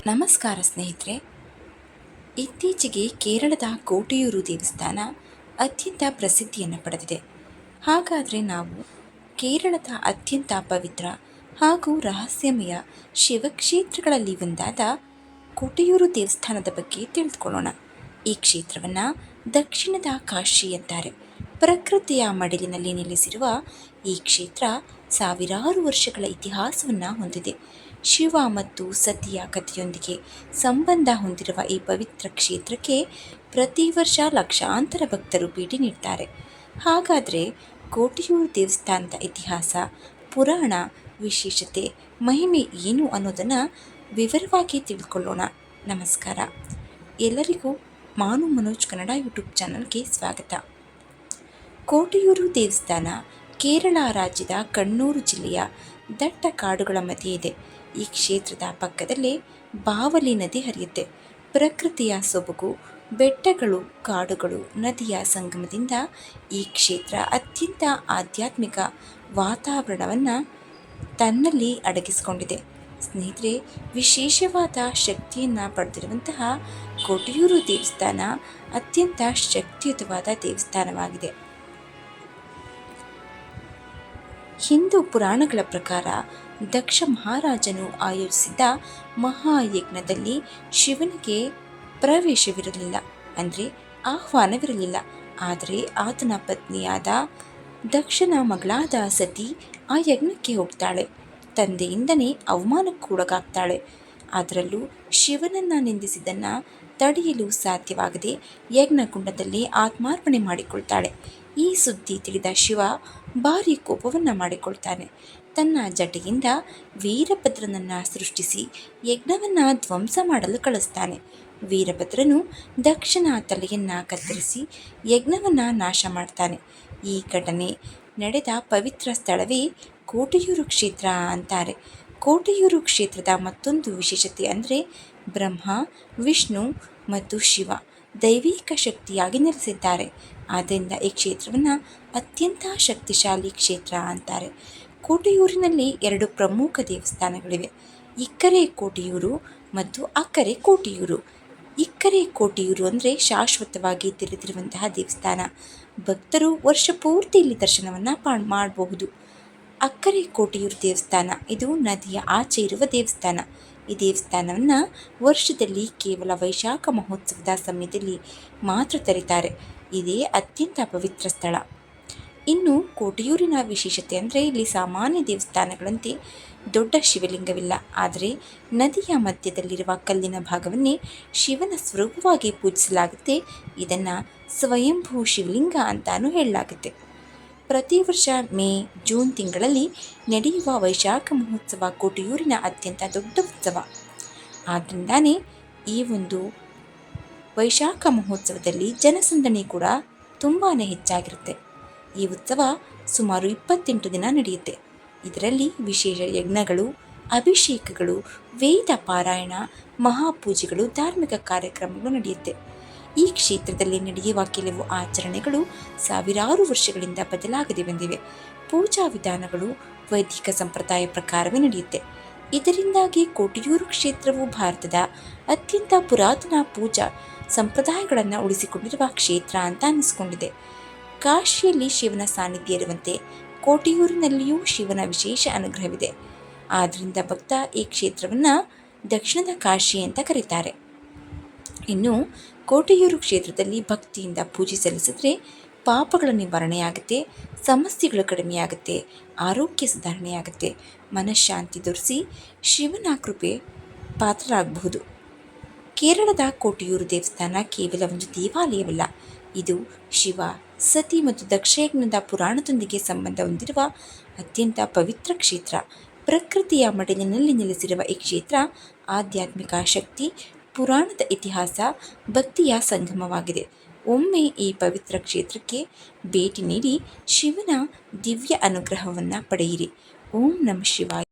ನಮಸ್ಕಾರ ಸ್ನೇಹಿತರೆ. ಇತ್ತೀಚೆಗೆ ಕೇರಳದ ಕೋಟೆಯೂರು ದೇವಸ್ಥಾನ ಅತ್ಯಂತ ಪ್ರಸಿದ್ಧಿಯನ್ನು ಪಡೆದಿದೆ. ಹಾಗಾದರೆ ನಾವು ಕೇರಳದ ಅತ್ಯಂತ ಪವಿತ್ರ ಹಾಗೂ ರಹಸ್ಯಮಯ ಶಿವಕ್ಷೇತ್ರಗಳಲ್ಲಿ ಒಂದಾದ ಕೋಟೆಯೂರು ದೇವಸ್ಥಾನದ ಬಗ್ಗೆ ತಿಳಿದುಕೊಳ್ಳೋಣ. ಈ ಕ್ಷೇತ್ರವನ್ನು ದಕ್ಷಿಣದ ಕಾಶಿ ಅಂತಾರೆ. ಪ್ರಕೃತಿಯ ಮಡಿಲಿನಲ್ಲಿ ನೆಲೆಸಿರುವ ಈ ಕ್ಷೇತ್ರ ಸಾವಿರಾರು ವರ್ಷಗಳ ಇತಿಹಾಸವನ್ನು ಹೊಂದಿದೆ. ಶಿವ ಮತ್ತು ಸತಿಯ ಕಥೆಯೊಂದಿಗೆ ಸಂಬಂಧ ಹೊಂದಿರುವ ಈ ಪವಿತ್ರ ಕ್ಷೇತ್ರಕ್ಕೆ ಪ್ರತಿ ವರ್ಷ ಲಕ್ಷಾಂತರ ಭಕ್ತರು ಭೇಟಿ ನೀಡ್ತಾರೆ. ಹಾಗಾದರೆ ಕೋಟೆಯೂರು ದೇವಸ್ಥಾನದ ಇತಿಹಾಸ, ಪುರಾಣ, ವಿಶೇಷತೆ, ಮಹಿಮೆ ಏನು ಅನ್ನೋದನ್ನು ವಿವರವಾಗಿ ತಿಳ್ಕೊಳ್ಳೋಣ. ನಮಸ್ಕಾರ ಎಲ್ಲರಿಗೂ. ಮಾನು ಮನೋಜ್ ಕನ್ನಡ ಯೂಟ್ಯೂಬ್ ಚಾನಲ್ಗೆ ಸ್ವಾಗತ. ಕೋಟೆಯೂರು ದೇವಸ್ಥಾನ ಕೇರಳ ರಾಜ್ಯದ ಕಣ್ಣೂರು ಜಿಲ್ಲೆಯ ದಟ್ಟ ಕಾಡುಗಳ ಮಧ್ಯೆ ಇದೆ. ಈ ಕ್ಷೇತ್ರದ ಪಕ್ಕದಲ್ಲೇ ಬಾವಲಿ ನದಿ ಹರಿಯುತ್ತೆ. ಪ್ರಕೃತಿಯ ಸೊಬಗು, ಬೆಟ್ಟಗಳು, ಕಾಡುಗಳು, ನದಿಯ ಸಂಗಮದಿಂದ ಈ ಕ್ಷೇತ್ರ ಅತ್ಯಂತ ಆಧ್ಯಾತ್ಮಿಕ ವಾತಾವರಣವನ್ನು ತನ್ನಲ್ಲಿ ಅಡಗಿಸಿಕೊಂಡಿದೆ. ಸ್ನೇಹಿತರೆ, ವಿಶೇಷವಾದ ಶಕ್ತಿಯನ್ನು ಪಡೆದಿರುವಂತಹ ಕೋಟೆಯೂರು ದೇವಸ್ಥಾನ ಅತ್ಯಂತ ಶಕ್ತಿಯುತವಾದ ದೇವಸ್ಥಾನವಾಗಿದೆ. ಹಿಂದೂ ಪುರಾಣಗಳ ಪ್ರಕಾರ ದಕ್ಷ ಮಹಾರಾಜನು ಆಯೋಜಿಸಿದ್ದ ಮಹಾಯಜ್ಞದಲ್ಲಿ ಶಿವನಿಗೆ ಪ್ರವೇಶವಿರಲಿಲ್ಲ, ಅಂದರೆ ಆಹ್ವಾನವಿರಲಿಲ್ಲ. ಆದರೆ ಆತನ ಪತ್ನಿಯಾದ ದಕ್ಷನ ಮಗಳಾದ ಸತಿ ಆ ಯಜ್ಞಕ್ಕೆ ಹೋಗ್ತಾಳೆ. ತಂದೆಯಿಂದನೇ ಅವಮಾನಕ್ಕೊಳಗಾಗ್ತಾಳೆ. ಅದರಲ್ಲೂ ಶಿವನನ್ನು ನಿಂದಿಸಿದ್ದನ್ನು ತಡೆಯಲು ಸಾಧ್ಯವಾಗದೆ ಯಜ್ಞಕುಂಡದಲ್ಲಿ ಆತ್ಮಾರ್ಪಣೆ ಮಾಡಿಕೊಳ್ತಾಳೆ. ಈ ಸುದ್ದಿ ತಿಳಿದ ಶಿವ ಭಾರಿ ಕೋಪವನ್ನು ಮಾಡಿಕೊಳ್ತಾನೆ. ತನ್ನ ಜಟೆಯಿಂದ ವೀರಭದ್ರನನ್ನು ಸೃಷ್ಟಿಸಿ ಯಜ್ಞವನ್ನು ಧ್ವಂಸ ಮಾಡಲು ಕಳಿಸ್ತಾನೆ. ವೀರಭದ್ರನು ದಕ್ಷನ ತಲೆಯನ್ನು ಕತ್ತರಿಸಿ ಯಜ್ಞವನ್ನು ನಾಶ ಮಾಡ್ತಾನೆ. ಈ ಘಟನೆ ನಡೆದ ಪವಿತ್ರ ಸ್ಥಳವೇ ಕೋಟೆಯೂರು ಕ್ಷೇತ್ರ ಅಂತಾರೆ. ಕೋಟೆಯೂರು ಕ್ಷೇತ್ರದ ಮತ್ತೊಂದು ವಿಶೇಷತೆ ಅಂದರೆ ಬ್ರಹ್ಮ, ವಿಷ್ಣು ಮತ್ತು ಶಿವ ದೈವಿಕ ಶಕ್ತಿಯಾಗಿ ನೆಲೆಸಿದ್ದಾರೆ. ಆದ್ದರಿಂದ ಈ ಕ್ಷೇತ್ರವನ್ನು ಅತ್ಯಂತ ಶಕ್ತಿಶಾಲಿ ಕ್ಷೇತ್ರ ಅಂತಾರೆ. ಕೋಟೆಯೂರಿನಲ್ಲಿ ಎರಡು ಪ್ರಮುಖ ದೇವಸ್ಥಾನಗಳಿವೆ: ಇಕ್ಕರೆ ಕೋಟೆಯೂರು ಮತ್ತು ಅಕ್ಕರೆ ಕೋಟೆಯೂರು. ಇಕ್ಕರೆ ಕೋಟೆಯೂರು ಅಂದರೆ ಶಾಶ್ವತವಾಗಿ ತೆರೆದಿರುವಂತಹ ದೇವಸ್ಥಾನ. ಭಕ್ತರು ವರ್ಷ ಪೂರ್ತಿ ಇಲ್ಲಿ ದರ್ಶನವನ್ನು ಮಾಡಬಹುದು. ಅಕ್ಕರೆ ಕೋಟೆಯೂರು ದೇವಸ್ಥಾನ ಇದು ನದಿಯ ಆಚೆ ಇರುವ ದೇವಸ್ಥಾನ. ಈ ದೇವಸ್ಥಾನವನ್ನು ವರ್ಷದಲ್ಲಿ ಕೇವಲ ವೈಶಾಖ ಮಹೋತ್ಸವದ ಸಮಯದಲ್ಲಿ ಮಾತ್ರ ತೆರೀತಾರೆ. ಇದೇ ಅತ್ಯಂತ ಪವಿತ್ರ ಸ್ಥಳ. ಇನ್ನು ಕೋಟೆಯೂರಿನ ವಿಶೇಷತೆ ಅಂದರೆ ಇಲ್ಲಿ ಸಾಮಾನ್ಯ ದೇವಸ್ಥಾನಗಳಂತೆ ದೊಡ್ಡ ಶಿವಲಿಂಗವಿಲ್ಲ. ಆದರೆ ನದಿಯ ಮಧ್ಯದಲ್ಲಿರುವ ಕಲ್ಲಿನ ಭಾಗವನ್ನೇ ಶಿವನ ಸ್ವರೂಪವಾಗಿ ಪೂಜಿಸಲಾಗುತ್ತೆ. ಇದನ್ನು ಸ್ವಯಂಭೂ ಶಿವಲಿಂಗ ಅಂತಾನೂ ಹೇಳಲಾಗುತ್ತೆ. ಪ್ರತಿ ವರ್ಷ ಮೇ, ಜೂನ್ ತಿಂಗಳಲ್ಲಿ ನಡೆಯುವ ವೈಶಾಖ ಮಹೋತ್ಸವ ಕೋಟೆಯೂರಿನ ಅತ್ಯಂತ ದೊಡ್ಡ ಉತ್ಸವ. ಆದ್ದರಿಂದಾನೇ ಈ ಒಂದು ವೈಶಾಖ ಮಹೋತ್ಸವದಲ್ಲಿ ಜನಸಂದಣಿ ಕೂಡ ತುಂಬಾ ಹೆಚ್ಚಾಗಿರುತ್ತೆ. ಈ ಉತ್ಸವ ಸುಮಾರು 28 ದಿನ ನಡೆಯುತ್ತೆ. ಇದರಲ್ಲಿ ವಿಶೇಷ ಯಜ್ಞಗಳು, ಅಭಿಷೇಕಗಳು, ವೇದ ಪಾರಾಯಣ, ಮಹಾಪೂಜೆಗಳು, ಧಾರ್ಮಿಕ ಕಾರ್ಯಕ್ರಮಗಳು ನಡೆಯುತ್ತೆ. ಈ ಕ್ಷೇತ್ರದಲ್ಲಿ ನಡೆಯುವ ಕೆಲವು ಆಚರಣೆಗಳು ಸಾವಿರಾರು ವರ್ಷಗಳಿಂದ ಬದಲಾಗದೆ ಬಂದಿವೆ. ಪೂಜಾ ವಿಧಾನಗಳು ವೈದಿಕ ಸಂಪ್ರದಾಯ ಪ್ರಕಾರವೇ ನಡೆಯುತ್ತೆ. ಇದರಿಂದಾಗಿ ಕೋಟೆಯೂರು ಕ್ಷೇತ್ರವು ಭಾರತದ ಅತ್ಯಂತ ಪುರಾತನ ಪೂಜಾ ಸಂಪ್ರದಾಯಗಳನ್ನು ಉಳಿಸಿಕೊಂಡಿರುವ ಕ್ಷೇತ್ರ ಅಂತ ಅನ್ನಿಸ್ಕೊಂಡಿದೆ. ಕಾಶಿಯಲ್ಲಿ ಶಿವನ ಸಾನ್ನಿಧ್ಯ ಇರುವಂತೆ ಕೋಟೆಯೂರಿನಲ್ಲಿಯೂ ಶಿವನ ವಿಶೇಷ ಅನುಗ್ರಹವಿದೆ. ಆದ್ದರಿಂದ ಭಕ್ತ ಈ ಕ್ಷೇತ್ರವನ್ನು ದಕ್ಷಿಣದ ಕಾಶಿ ಅಂತ ಕರೀತಾರೆ. ಇನ್ನು ಕೋಟೆಯೂರು ಕ್ಷೇತ್ರದಲ್ಲಿ ಭಕ್ತಿಯಿಂದ ಪೂಜೆ ಸಲ್ಲಿಸಿದ್ರೆ ಪಾಪಗಳ ನಿವಾರಣೆಯಾಗುತ್ತೆ, ಸಮಸ್ಯೆಗಳು ಕಡಿಮೆಯಾಗುತ್ತೆ, ಆರೋಗ್ಯ ಸುಧಾರಣೆಯಾಗುತ್ತೆ, ಮನಃಶಾಂತಿ ದೊರೆಸಿ ಶಿವನ ಕೃಪೆ ಪಾತ್ರರಾಗಬಹುದು. ಕೇರಳದ ಕೋಟೆಯೂರು ದೇವಸ್ಥಾನ ಕೇವಲ ಒಂದು ದೇವಾಲಯವಲ್ಲ, ಇದು ಶಿವ, ಸತಿ ಮತ್ತು ದಕ್ಷಯಜ್ಞದ ಪುರಾಣದೊಂದಿಗೆ ಸಂಬಂಧ ಹೊಂದಿರುವ ಅತ್ಯಂತ ಪವಿತ್ರ ಕ್ಷೇತ್ರ. ಪ್ರಕೃತಿಯ ಮಡಿಲಿನಲ್ಲಿ ನೆಲೆಸಿರುವ ಈ ಕ್ಷೇತ್ರ ಆಧ್ಯಾತ್ಮಿಕ ಶಕ್ತಿ, ಪುರಾಣದ ಇತಿಹಾಸ, ಭಕ್ತಿಯ ಸಂಗಮವಾಗಿದೆ. ಒಮ್ಮೆ ಈ ಪವಿತ್ರ ಕ್ಷೇತ್ರಕ್ಕೆ ಭೇಟಿ ನೀಡಿ ಶಿವನ ದಿವ್ಯ ಅನುಗ್ರಹವನ್ನು ಪಡೆಯಿರಿ. ಓಂ ನಮಃ ಶಿವಾಯ.